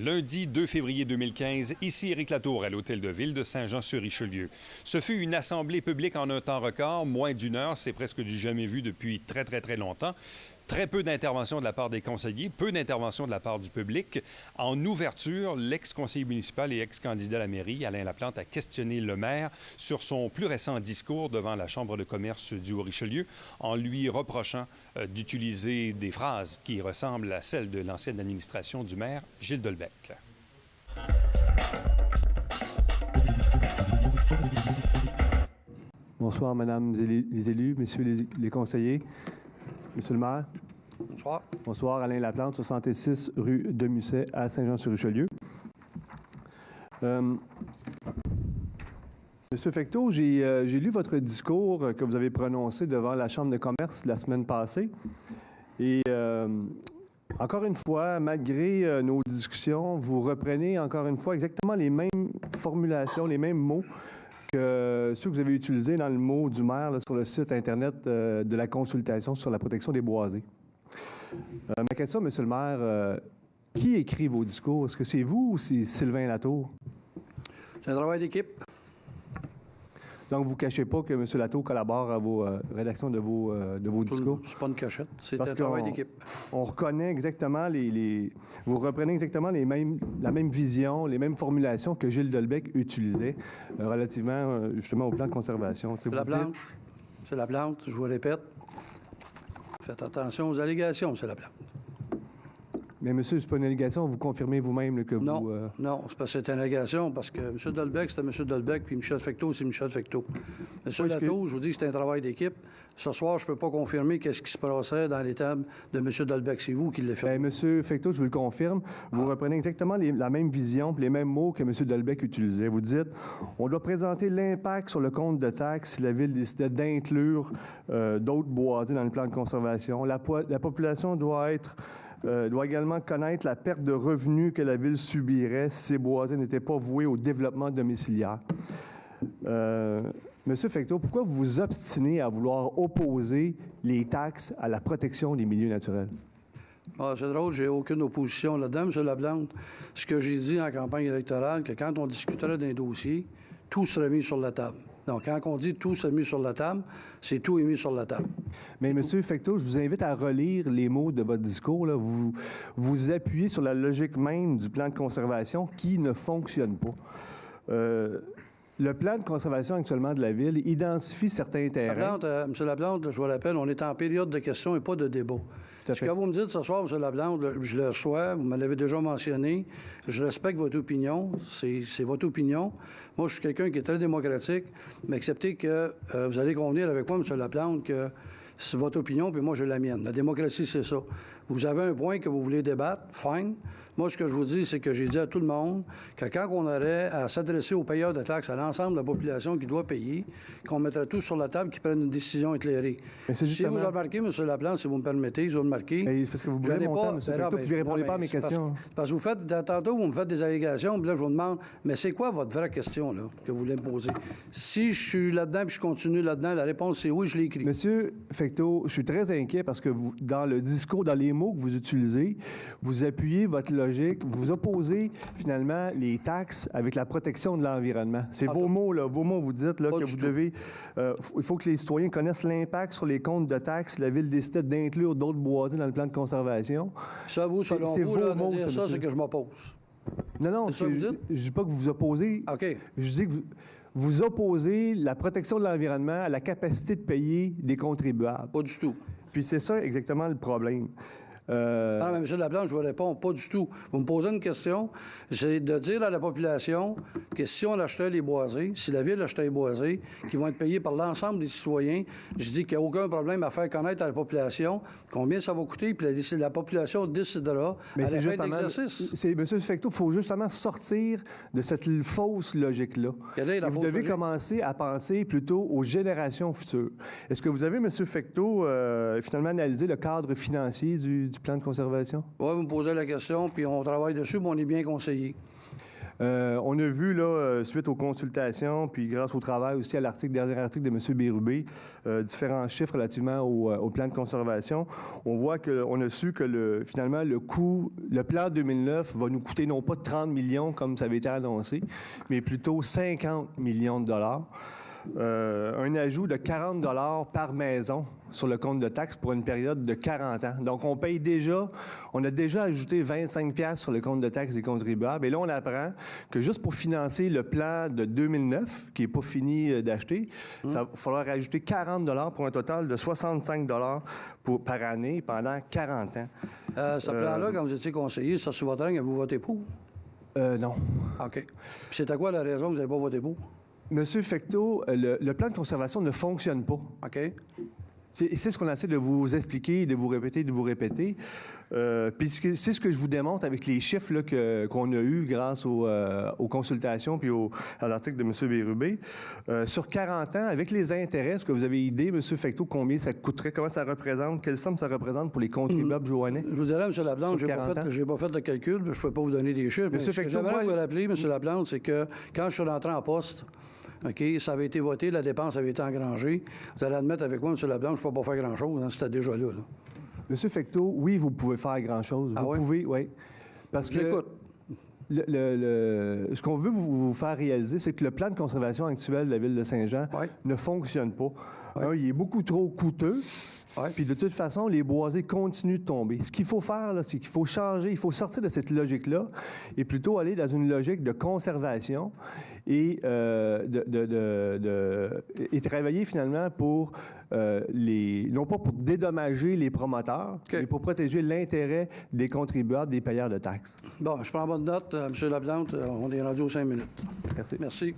Lundi 2 février 2015, ici Éric Latour à l'Hôtel de Ville de Saint-Jean-sur-Richelieu. Ce fut une assemblée publique en un temps record, moins d'une heure, c'est presque du jamais vu depuis très longtemps. Très peu d'interventions de la part des conseillers, peu d'interventions de la part du public. En ouverture, l'ex-conseiller municipal et ex-candidat à la mairie, Alain Laplante, a questionné le maire sur son plus récent discours devant la Chambre de commerce du Haut-Richelieu en lui reprochant d'utiliser des phrases qui ressemblent à celles de l'ancienne administration du maire, Gilles Delbecq. Bonsoir, Madame les élus, Messieurs les conseillers. Monsieur le maire. Bonsoir. Bonsoir, Alain Laplante, 66 rue de Musset à Saint-Jean-sur-Richelieu. Monsieur Fecteau, j'ai lu votre discours que vous avez prononcé devant la Chambre de commerce la semaine passée. Et encore une fois, malgré nos discussions, vous reprenez encore une fois exactement les mêmes formulations, les mêmes mots que ceux que vous avez utilisés dans le mot du maire là, sur le site Internet de la consultation sur la protection des boisés. Ma question, Monsieur le maire, qui écrit vos discours? Est-ce que c'est vous ou c'est Sylvain Latour? C'est un travail d'équipe. Donc, vous ne cachez pas que M. Latour collabore à vos rédactions de vos discours? C'est pas une cachette, c'est Parce un travail d'équipe. On reconnaît exactement vous reprenez exactement la même vision, les mêmes formulations que Gilles Delbecq utilisait relativement justement au plan de conservation. C'est la plante, je vous le répète. Faites attention aux allégations, c'est la plante. Mais monsieur, c'est pas une allégation, vous confirmez vous-même que non, vous... Non, c'est pas cette allégation, parce que M. Delbecq, c'était M. Delbecq, puis Michel Fecteau, c'est Michel Fecteau. M. Latour, je vous dis que c'est un travail d'équipe. Ce soir, je ne peux pas confirmer qu'est-ce qui se passait dans les tables de M. Delbecq. C'est vous qui l'avez fait. Bien, M. Fecteau, je vous le confirme, vous reprenez exactement la même vision, les mêmes mots que M. Delbecq utilisait. Vous dites, on doit présenter l'impact sur le compte de taxes si la Ville décidait d'inclure d'autres boisés dans le plan de conservation. La population doit également connaître la perte de revenus que la Ville subirait si ces boisés n'étaient pas voués au développement domiciliaire. Monsieur Fecteau, pourquoi vous vous obstinez à vouloir opposer les taxes à la protection des milieux naturels? Ah, c'est drôle, j'ai aucune opposition là-dedans, M. Laplante. Ce que j'ai dit en campagne électorale, que quand on discuterait d'un dossier, tout serait mis sur la table. Donc, quand on dit tout serait mis sur la table, c'est tout est mis sur la table. Mais M. Fecteau, je vous invite à relire les mots de votre discours. Là. Vous appuyez sur la logique même du plan de conservation qui ne fonctionne pas. Le plan de conservation actuellement de la Ville identifie certains terrains. M. Laplante, je vous rappelle, on est en période de questions et pas de débat. Ce que vous me dites ce soir, M. Laplante, je le reçois, vous me l'avez déjà mentionné, je respecte votre opinion, c'est votre opinion. Moi, je suis quelqu'un qui est très démocratique, mais acceptez que vous allez convenir avec moi, M. Laplante, que c'est votre opinion, puis moi, j'ai la mienne. La démocratie, c'est ça. Vous avez un point que vous voulez débattre, fine. Moi, ce que je vous dis, c'est que j'ai dit à tout le monde que quand on aurait à s'adresser aux payeurs de taxes, à l'ensemble de la population qui doit payer, qu'on mettrait tout sur la table, qu'ils prennent une décision éclairée. Si vous remarquez, M. Laplante, si vous me permettez, je vais remarquer... Mais c'est parce que vous voulez mon temps, M. Fecteau, puis vous ne répondez pas à mes questions. Parce que vous faites... Tantôt, vous me faites des allégations, puis là, je vous demande, mais c'est quoi votre vraie question, là, que vous voulez me poser? Si je suis là-dedans, puis je continue là-dedans, la réponse, c'est oui, je l'ai écrit. Monsieur Fecteau, je suis très inquiet parce que vous, dans le discours, dans les mots que vous utilisez, vous appuyez votre logique, vous opposez finalement les taxes avec la protection de l'environnement. C'est vos mots, là. Vos mots, vous dites là, que vous devez... il faut que les citoyens connaissent l'impact sur les comptes de taxes si la Ville décidait d'inclure d'autres boisés dans le plan de conservation. Ça, vous, selon vous, là, de dire ça, c'est que je m'oppose. Non, c'est ça que vous dites? Je ne dis pas que vous vous opposez. OK. Je dis que vous opposez la protection de l'environnement à la capacité de payer des contribuables. Pas du tout. Puis c'est ça exactement le problème. Non, mais M. Laplante, je vous réponds pas du tout. Vous me posez une question, c'est de dire à la population que si on achetait les boisés, si la Ville achetait les boisés, qui vont être payés par l'ensemble des citoyens, je dis qu'il n'y a aucun problème à faire connaître à la population combien ça va coûter, puis la population décidera à la fin de l'exercice. M. Fecteau, il faut justement sortir de cette fausse logique-là. Vous devez commencer à penser plutôt aux générations futures. Est-ce que vous avez, M. Fecteau, finalement analysé le cadre financier du plan de conservation? Oui, vous me posez la question, puis on travaille dessus, mais on est bien conseillé. On a vu, là, suite aux consultations, puis grâce au travail aussi à dernier article de M. Bérubé, différents chiffres relativement au plan de conservation, on voit qu'on a su que finalement, le plan 2009 va nous coûter non pas 30 millions comme ça avait été annoncé, mais plutôt 50 millions de dollars. Un ajout de 40 $ par maison sur le compte de taxes pour une période de 40 ans. Donc, on a déjà ajouté 25 $ sur le compte de taxes des contribuables. Et là, on apprend que juste pour financer le plan de 2009, qui n'est pas fini d'acheter, ça va falloir ajouter 40 $ pour un total de 65 $ par année pendant 40 ans. Ce plan-là, quand vous étiez conseiller, ça sur votre règne, avez-vous voté pour? Non. OK. Puis c'était quoi la raison que vous n'avez pas voté pour? Monsieur Fecteau, le plan de conservation ne fonctionne pas. OK. C'est ce qu'on essaie de vous expliquer, de vous répéter. Puis c'est ce que je vous démontre avec les chiffres là, qu'on a eus grâce aux consultations puis à l'article de M. Bérubé. Sur 40 ans, avec les intérêts, est-ce que vous avez idée, M. Fecteau, combien ça coûterait, comment ça représente, quelle somme ça représente pour les contribuables joannais? Je vous dirais, M. Laplante, je n'ai pas fait le calcul, je ne peux pas vous donner des chiffres. Ce que j'aimerais vous rappeler, M. Laplante, c'est que quand je suis rentré en poste, OK, ça avait été voté, la dépense avait été engrangée. Vous allez admettre avec moi, M. Laplante, je ne peux pas faire grand-chose, hein, c'était déjà là. Monsieur Fecteau, oui, vous pouvez faire grand-chose. Vous pouvez, oui. Parce que j'écoute. Ce qu'on veut vous faire réaliser, c'est que le plan de conservation actuel de la ville de Saint-Jean ne fonctionne pas. Il est beaucoup trop coûteux. Puis de toute façon, les boisés continuent de tomber. Ce qu'il faut faire, là, c'est qu'il faut changer, il faut sortir de cette logique-là et plutôt aller dans une logique de conservation et, et travailler finalement pour non pas pour dédommager les promoteurs, mais pour protéger l'intérêt des contribuables, des payeurs de taxes. Bon, je prends bonne note, M. Laplante. On est rendu aux 5 minutes. Merci. Merci.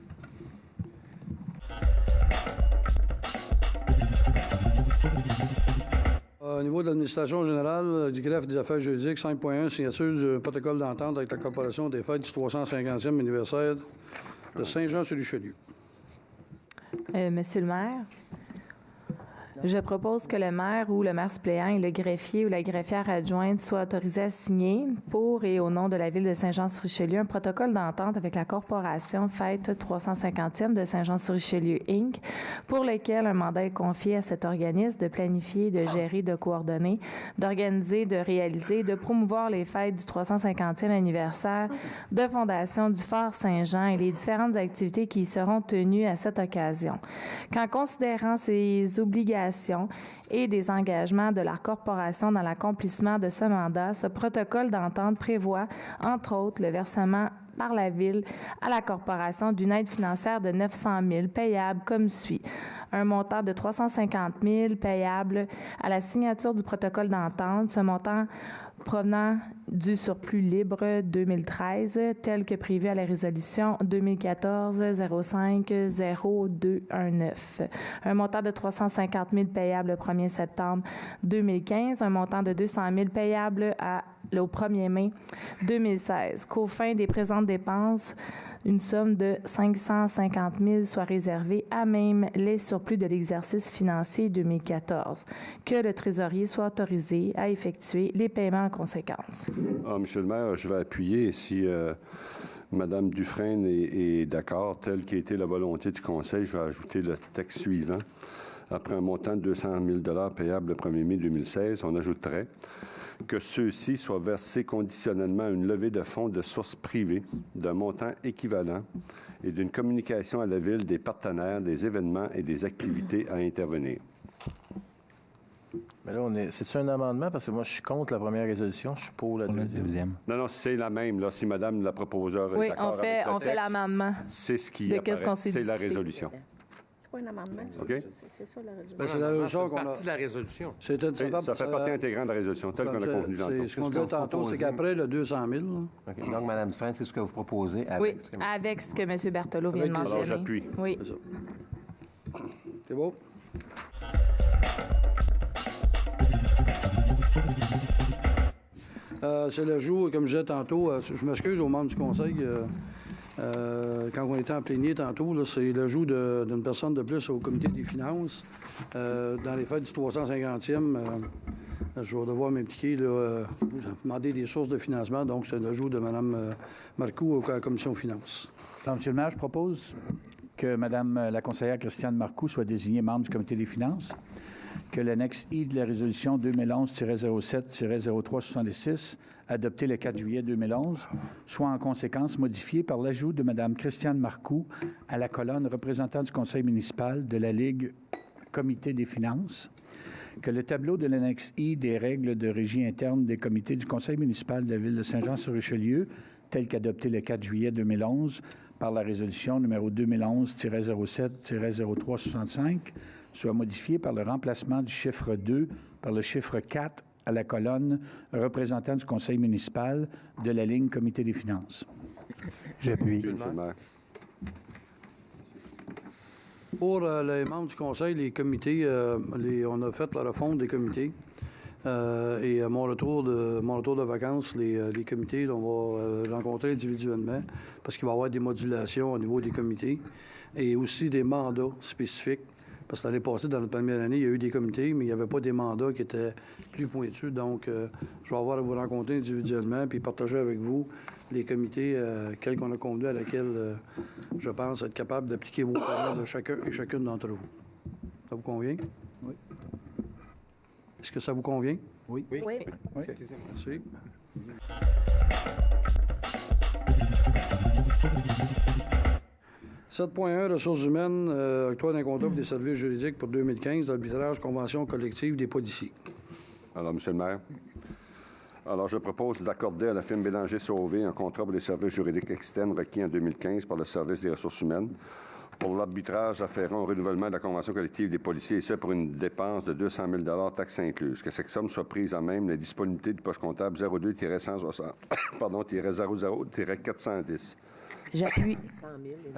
Au niveau de l'administration générale du greffe des affaires juridiques, 5.1, signature du protocole d'entente avec la Corporation des fêtes du 350e anniversaire de Saint-Jean-sur-Richelieu. Monsieur le maire, je propose que le maire ou le maire suppléant et le greffier ou la greffière adjointe soient autorisés à signer pour et au nom de la Ville de Saint-Jean-sur-Richelieu un protocole d'entente avec la Corporation Fête 350e de Saint-Jean-sur-Richelieu, Inc., pour lequel un mandat est confié à cet organisme de planifier, de gérer, de coordonner, d'organiser, de réaliser, de promouvoir les fêtes du 350e anniversaire de fondation du Fort Saint-Jean et les différentes activités qui y seront tenues à cette occasion. Qu'en considérant ces obligations et des engagements de la Corporation dans l'accomplissement de ce mandat, ce protocole d'entente prévoit, entre autres, le versement par la Ville à la Corporation d'une aide financière de 900 000 payable comme suit. Un montant de 350 000 payable à la signature du protocole d'entente. Ce montant provenant du surplus libre 2013, tel que prévu à la résolution 2014-05-0219. Un montant de 350 000 payable le 1er septembre 2015, un montant de 200 000 payable au 1er mai 2016. Qu'aux fins des présentes dépenses, une somme de 550 000 soit réservée à même les surplus de l'exercice financier 2014. Que le trésorier soit autorisé à effectuer les paiements en conséquence. Monsieur le maire, je vais appuyer si Mme Dufresne est d'accord, telle qu'a été la volonté du Conseil. Je vais ajouter le texte suivant. Après un montant de 200 000 payable le 1er mai 2016, on ajouterait que ceux-ci soient versés conditionnellement à une levée de fonds de sources privées d'un montant équivalent et d'une communication à la Ville des partenaires, des événements et des activités à intervenir. Mais là, c'est-tu un amendement? Parce que moi, je suis contre la première résolution, je suis pour la deuxième. Non, c'est la même. Là, si Mme la proposeur est d'accord avec le texte, on fait l'amendement. C'est ce qui apparaît. C'est la résolution. C'est pas un amendement. OK? C'est ça, la résolution. C'est la résolution qu'on a... partie de la résolution. Ça fait partie intégrante de la résolution, telle qu'on a convenu tantôt. Ce qu'on dit tantôt, c'est qu'après le 200 000... OK. Donc, Mme Dufresne, c'est ce que vous proposez avec... Oui, avec ce que M. Berthelot vient de mentionner. Alors, j'appuie. Oui. C'est beau? C'est l'ajout, comme je disais tantôt, je m'excuse aux membres du Conseil, quand on était en plénier tantôt, là, c'est l'ajout d'une personne de plus au comité des finances dans les fêtes du 350e Je vais devoir m'impliquer, demander des sources de financement. Donc, c'est un ajout de Mme Marcoux à la Commission finances. Alors, M. le maire, je propose que Mme la conseillère Christiane Marcoux soit désignée membre du Comité des finances, que l'annexe I de la résolution 2011-07-0366, adoptée le 4 juillet 2011, soit en conséquence modifiée par l'ajout de Mme Christiane Marcoux à la colonne représentant du conseil municipal de la Ligue Comité des finances, que le tableau de l'annexe I des règles de régie interne des comités du conseil municipal de la ville de Saint-Jean-sur-Richelieu, tel qu'adopté le 4 juillet 2011 par la résolution numéro 2011-07-0365, soit modifié par le remplacement du chiffre 2 par le chiffre 4 à la colonne représentant du conseil municipal de la ligne Comité des finances. J'appuie. Monsieur le maire. Pour les membres du conseil, les comités, on a fait la refonte des comités. Et à mon retour de vacances, les comités, on va rencontrer individuellement parce qu'il va y avoir des modulations au niveau des comités et aussi des mandats spécifiques. Parce que l'année passée, dans notre première année, il y a eu des comités, mais il n'y avait pas des mandats qui étaient plus pointus. Donc, je vais avoir à vous rencontrer individuellement puis partager avec vous les comités quels qu'on a convenu à laquelle je pense être capable d'appliquer vos programmes de chacun et chacune d'entre vous. Ça vous convient? Oui. Est-ce que ça vous convient? Oui. Oui. Oui. Merci. « 7.1 Ressources humaines, octroi d'un contrat pour des services juridiques pour 2015, l'arbitrage, convention collective des policiers. » Alors, Monsieur le maire, je propose d'accorder à la firme Bélanger-Sauvé un contrat pour les services juridiques externes requis en 2015 par le service des ressources humaines pour l'arbitrage afférent au renouvellement de la convention collective des policiers, et ce pour une dépense de 200 000 taxes incluses. Que cette somme soit prise en même la disponibilité du poste comptable 02-160-00-410. J'appuie. 100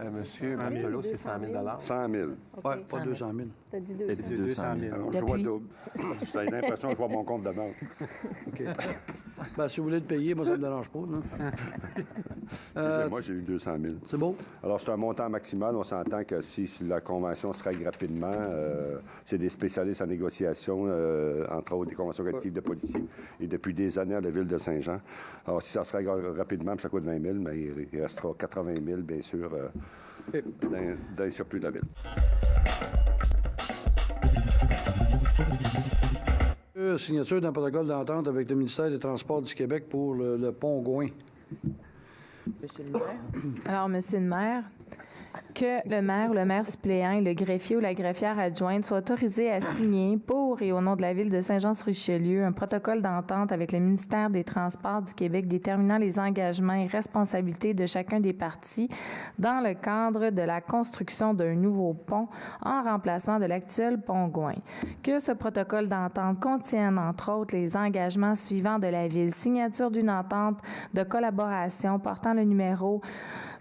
000. Monsieur Mamtolo, c'est 100 000 100 000. Oui, pas 200 000. T'as dit Il a dit 200 000. Alors, je vois double. J'ai l'impression que je vois mon compte de banque. OK. Ben, si vous voulez le payer, moi, ça ne me dérange pas. Moi, j'ai eu 200 000. C'est beau? Alors, c'est un montant maximal. On s'entend que si la convention se règle rapidement, c'est des spécialistes en négociation, entre autres des conventions collectives de policiers, et depuis des années à la ville de Saint-Jean. Alors, si ça se règle rapidement, puis ça coûte 20 000, mais il restera 80 000, bien sûr, dans les surplus de la ville. Signature d'un protocole d'entente avec le ministère des Transports du Québec pour le pont Gouin. Monsieur le maire. Alors, Monsieur le maire, que le maire ou le maire suppléant et le greffier ou la greffière adjointe soient autorisés à signer pour et au nom de la ville de Saint-Jean-sur-Richelieu un protocole d'entente avec le ministère des Transports du Québec déterminant les engagements et responsabilités de chacun des parties dans le cadre de la construction d'un nouveau pont en remplacement de l'actuel pont Gouin. Que ce protocole d'entente contienne, entre autres, les engagements suivants de la ville. Signature d'une entente de collaboration portant le numéro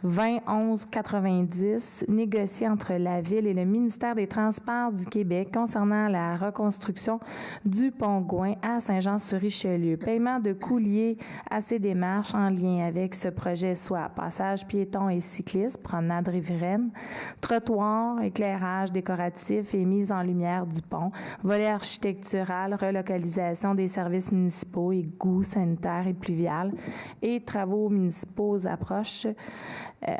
2011-90, négocié entre la Ville et le ministère des Transports du Québec concernant la reconstruction du pont Gouin à Saint-Jean-sur-Richelieu. Paiement de coûts liés à ces démarches en lien avec ce projet, soit passage piétons et cyclistes, promenade riveraine, trottoir, éclairage décoratif et mise en lumière du pont, volet architectural, relocalisation des services municipaux, égouts, sanitaires et pluviales, et travaux municipaux aux approches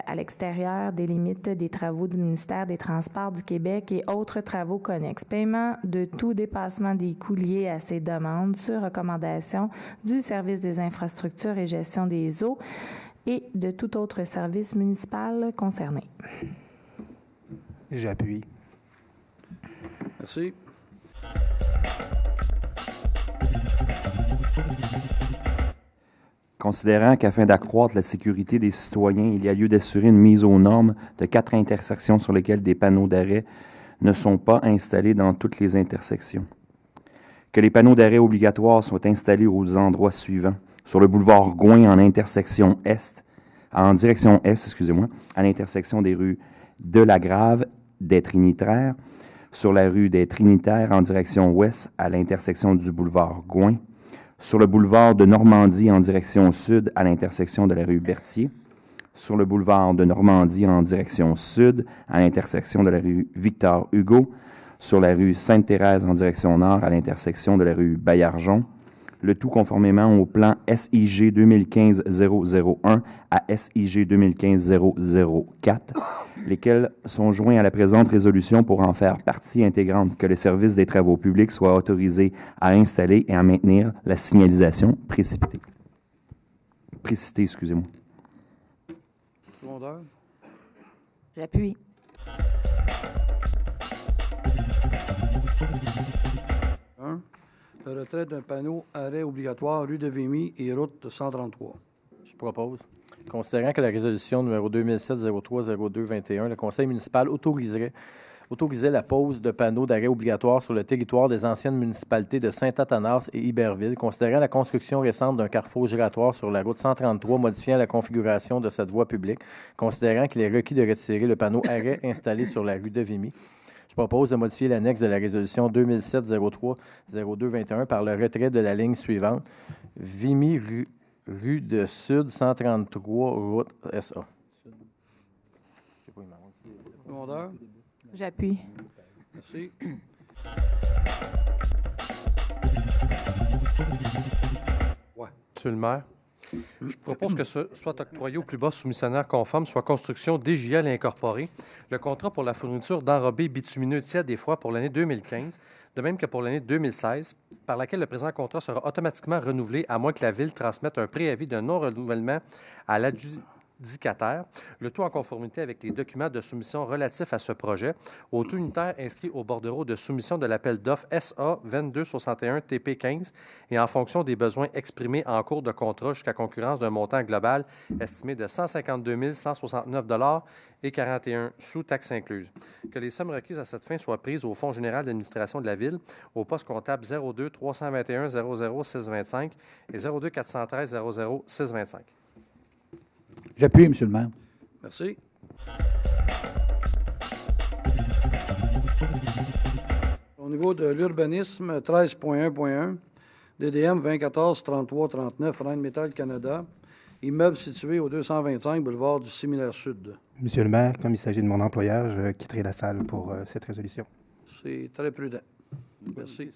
à l'extérieur des limites des travaux du ministère des Transports du Québec et autres travaux connexes. Paiement de tout dépassement des coûts liés à ces demandes sur recommandation du service des infrastructures et gestion des eaux et de tout autre service municipal concerné. J'appuie. Merci. Considérant qu'afin d'accroître la sécurité des citoyens, il y a lieu d'assurer une mise aux normes de 4 intersections sur lesquelles des panneaux d'arrêt ne sont pas installés dans toutes les intersections. Que les panneaux d'arrêt obligatoires soient installés aux endroits suivants. Sur le boulevard Gouin en direction est, à l'intersection des rues de la Grave, des Trinitaires, sur la rue des Trinitaires en direction ouest à l'intersection du boulevard Gouin, sur le boulevard de Normandie en direction sud à l'intersection de la rue Berthier, sur le boulevard de Normandie en direction sud à l'intersection de la rue Victor-Hugo, sur la rue Sainte-Thérèse en direction nord à l'intersection de la rue Baillargeon, le tout conformément au plan SIG 2015-001 à SIG 2015-004, lesquels sont joints à la présente résolution pour en faire partie intégrante que le service des travaux publics soit autorisé à installer et à maintenir la signalisation précitée. Excusez-moi. Secondaire. J'appuie. Le retrait d'un panneau arrêt obligatoire rue de Vimy et route 133. Je propose. Considérant que la résolution numéro 2007-03-02-21, le conseil municipal autorisait la pose de panneaux d'arrêt obligatoire sur le territoire des anciennes municipalités de Saint-Athanas et Iberville, considérant la construction récente d'un carrefour giratoire sur la route 133, modifiant la configuration de cette voie publique, considérant qu'il est requis de retirer le panneau arrêt installé sur la rue de Vimy. Je propose de modifier l'annexe de la résolution 2007-03-02-21 par le retrait de la ligne suivante. Vimy, rue de Sud, 133, route SA. Secondaire. J'appuie. Merci. Monsieur le maire, je propose que ce soit octroyé au plus bas soumissionnaire conforme, soit Construction DJL Incorporée, le contrat pour la fourniture d'enrobés bitumineux tièdes et froids pour l'année 2015, de même que pour l'année 2016, par laquelle le présent contrat sera automatiquement renouvelé à moins que la Ville transmette un préavis de non-renouvellement à l'adjudicataire, le tout en conformité avec les documents de soumission relatifs à ce projet, au taux unitaire inscrit au bordereau de soumission de l'appel d'offres SA 2261 TP15 et en fonction des besoins exprimés en cours de contrat jusqu'à concurrence d'un montant global estimé de 152 169 et 41 sous taxes incluses. Que les sommes requises à cette fin soient prises au Fonds général d'administration de la Ville, au poste comptable 02 321 00 625 et 02 413 00 625. J'appuie, M. le maire. Merci. Au niveau de l'urbanisme, 13.1.1, DDM 2014-33-39, Rheinmetall Canada, immeuble situé au 225 boulevard du Séminaire Sud. Monsieur le maire, comme il s'agit de mon employeur, je quitterai la salle pour cette résolution. C'est très prudent. Merci.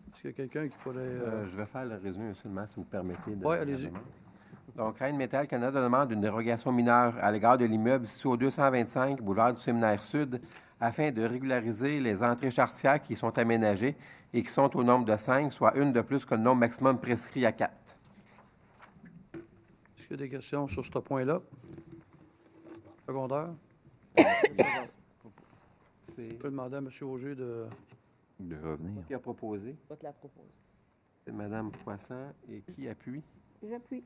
Est-ce qu'il y a quelqu'un qui pourrait... Je vais faire le résumé, monsieur le maire, si vous permettez. Oui, allez-y. Donc, Rheinmetall Canada demande une dérogation mineure à l'égard de l'immeuble situé au 225 boulevard du Séminaire Sud afin de régulariser les entrées charretières qui sont aménagées et qui sont au nombre de 5, soit une de plus que le nombre maximum prescrit à 4. Est-ce qu'il y a des questions sur ce point-là? Secondaire? Je peux demander à M. Auger de revenir. Qui a proposé? Je te la propose. C'est Mme Poisson. Et qui appuie? J'appuie.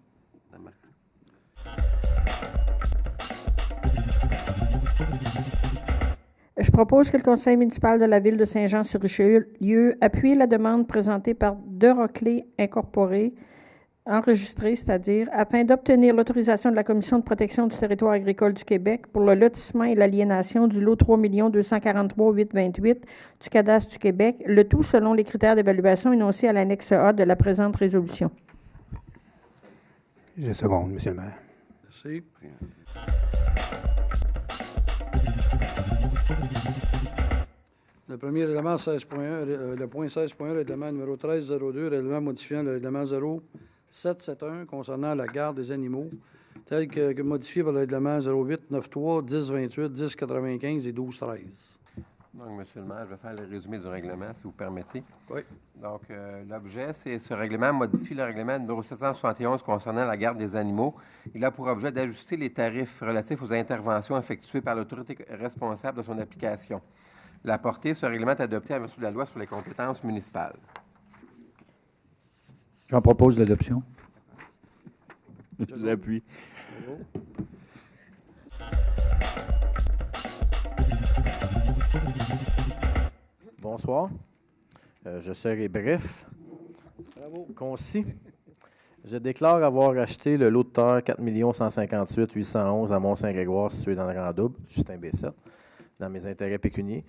Je propose que le conseil municipal de la ville de Saint-Jean-sur-Richelieu appuie la demande présentée par Deroclé Incorporé, enregistrée, c'est-à-dire afin d'obtenir l'autorisation de la Commission de protection du territoire agricole du Québec pour le lotissement et l'aliénation du lot 3 243 828 du cadastre du Québec, le tout selon les critères d'évaluation énoncés à l'annexe A de la présente résolution. Je seconde, monsieur le maire. Merci. Le premier règlement 16.1, le point 16.1, règlement numéro 1302, règlement modifiant le règlement 0771 concernant la garde des animaux, tel que modifié par le règlement 0893, 1028, 1095 et 1213. Donc, monsieur le maire, je vais faire le résumé du règlement, si vous permettez. Oui. Donc, l'objet, c'est ce règlement modifie le règlement numéro 771 concernant la garde des animaux. Il a pour objet d'ajuster les tarifs relatifs aux interventions effectuées par l'autorité responsable de son application. La portée, ce règlement est adopté en vertu de la loi sur les compétences municipales. J'en propose l'adoption. J'appuie. Bonsoir. Je serai bref, Bravo. concis. Je déclare avoir acheté le lot de terre 4 158 811 à Mont-Saint-Grégoire, situé dans le rang double, Justin B7, dans mes intérêts pécuniers.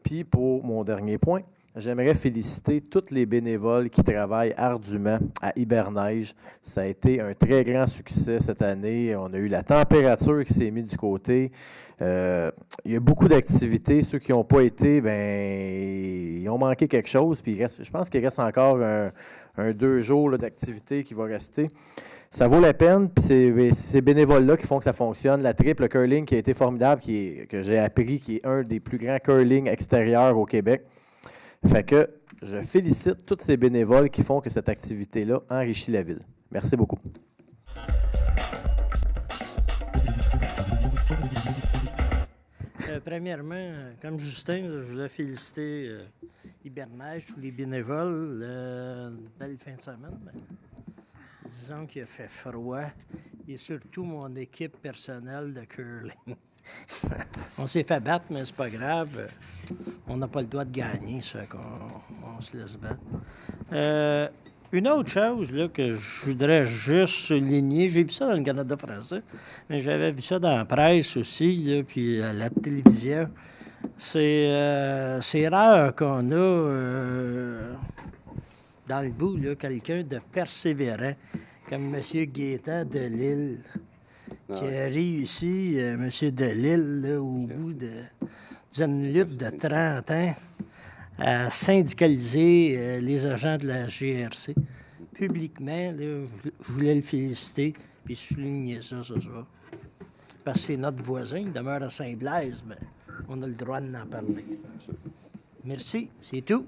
Puis, pour mon dernier point, J'aimerais féliciter tous les bénévoles qui travaillent ardument à Hiberneige. Ça a été un très grand succès cette année. On a eu la température qui s'est mise du côté. Il y a beaucoup d'activités. Ceux qui n'ont pas été, ils ont manqué quelque chose. Puis je pense qu'il reste encore un 2 jours là, d'activité qui va rester. Ça vaut la peine, puis c'est ces bénévoles-là qui font que ça fonctionne. La triple curling qui a été formidable, que j'ai appris, qui est un des plus grands curling extérieurs au Québec. Fait que je félicite tous ces bénévoles qui font que cette activité-là enrichit la ville. Merci beaucoup. Premièrement, comme Justin, je voulais féliciter Hiberneige, tous les bénévoles. Une belle fin de semaine. Disons qu'il a fait froid et surtout mon équipe personnelle de curling. On s'est fait battre, mais c'est pas grave. On n'a pas le droit de gagner, ça qu'on se laisse battre. Une autre chose là, que je voudrais juste souligner, j'ai vu ça dans le Canada français, mais j'avais vu ça dans la presse aussi, là, puis à la télévision. C'est rare qu'on a dans le bout là, quelqu'un de persévérant, comme M. Gaétan de Lille. Qui a réussi, M. Delille, là, au bout d'une lutte de 30 ans, à syndicaliser les agents de la GRC. Publiquement, là, je voulais le féliciter puis souligner ça ce soir. Parce que c'est notre voisin, il demeure à Saint-Blaise, mais on a le droit d'en parler. Merci, c'est tout.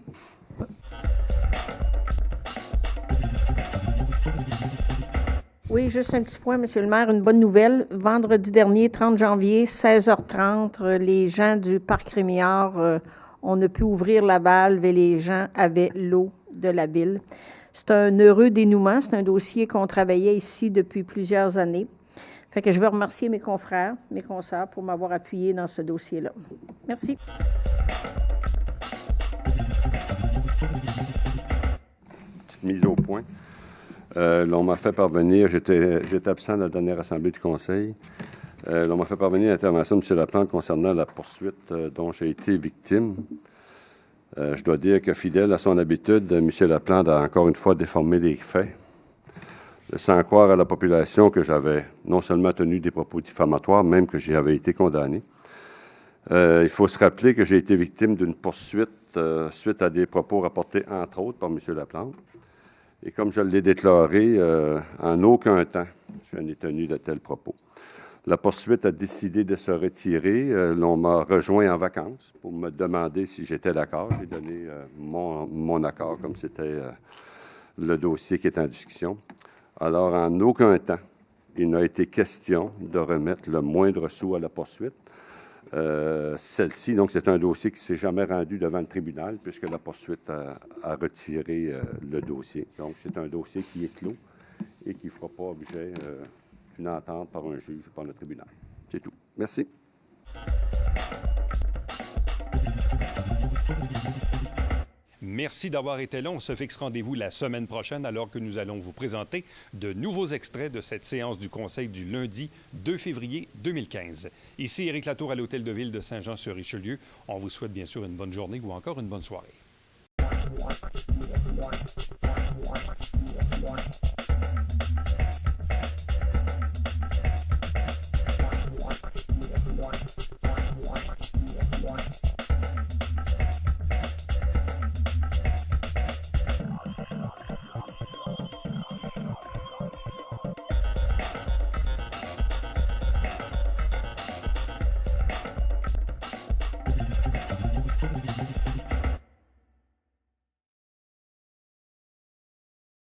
Oui, juste un petit point, M. le maire, une bonne nouvelle. Vendredi dernier, 30 janvier, 16h30, les gens du Parc Rémillard, on a pu ouvrir la valve et les gens avaient l'eau de la ville. C'est un heureux dénouement. C'est un dossier qu'on travaillait ici depuis plusieurs années. Fait que je veux remercier mes confrères, mes consoeurs pour m'avoir appuyé dans ce dossier-là. Merci. Petite mise au point. On m'a fait parvenir, j'étais absent de la dernière assemblée du conseil, on m'a fait parvenir l'intervention de M. Laplante concernant la poursuite dont j'ai été victime. Je dois dire que, fidèle à son habitude, M. Laplante a encore une fois déformé les faits, sans croire à la population que j'avais non seulement tenu des propos diffamatoires, même que j'y avais été condamné. Il faut se rappeler que j'ai été victime d'une poursuite suite à des propos rapportés, entre autres, par M. Laplante. Et comme je l'ai déclaré, en aucun temps, je n'ai tenu de tels propos. La poursuite a décidé de se retirer. On m'a rejoint en vacances pour me demander si j'étais d'accord. J'ai donné mon accord, comme c'était le dossier qui est en discussion. Alors, en aucun temps, il n'a été question de remettre le moindre sou à la poursuite. Celle-ci, donc, c'est un dossier qui ne s'est jamais rendu devant le tribunal puisque la poursuite a retiré le dossier. Donc, c'est un dossier qui est clos et qui ne fera pas objet d'une entente par un juge ou par le tribunal. C'est tout. Merci. Merci d'avoir été là. On se fixe rendez-vous la semaine prochaine alors que nous allons vous présenter de nouveaux extraits de cette séance du Conseil du lundi 2 février 2015. Ici Éric Latour à l'Hôtel de Ville de Saint-Jean-sur-Richelieu. On vous souhaite bien sûr une bonne journée ou encore une bonne soirée.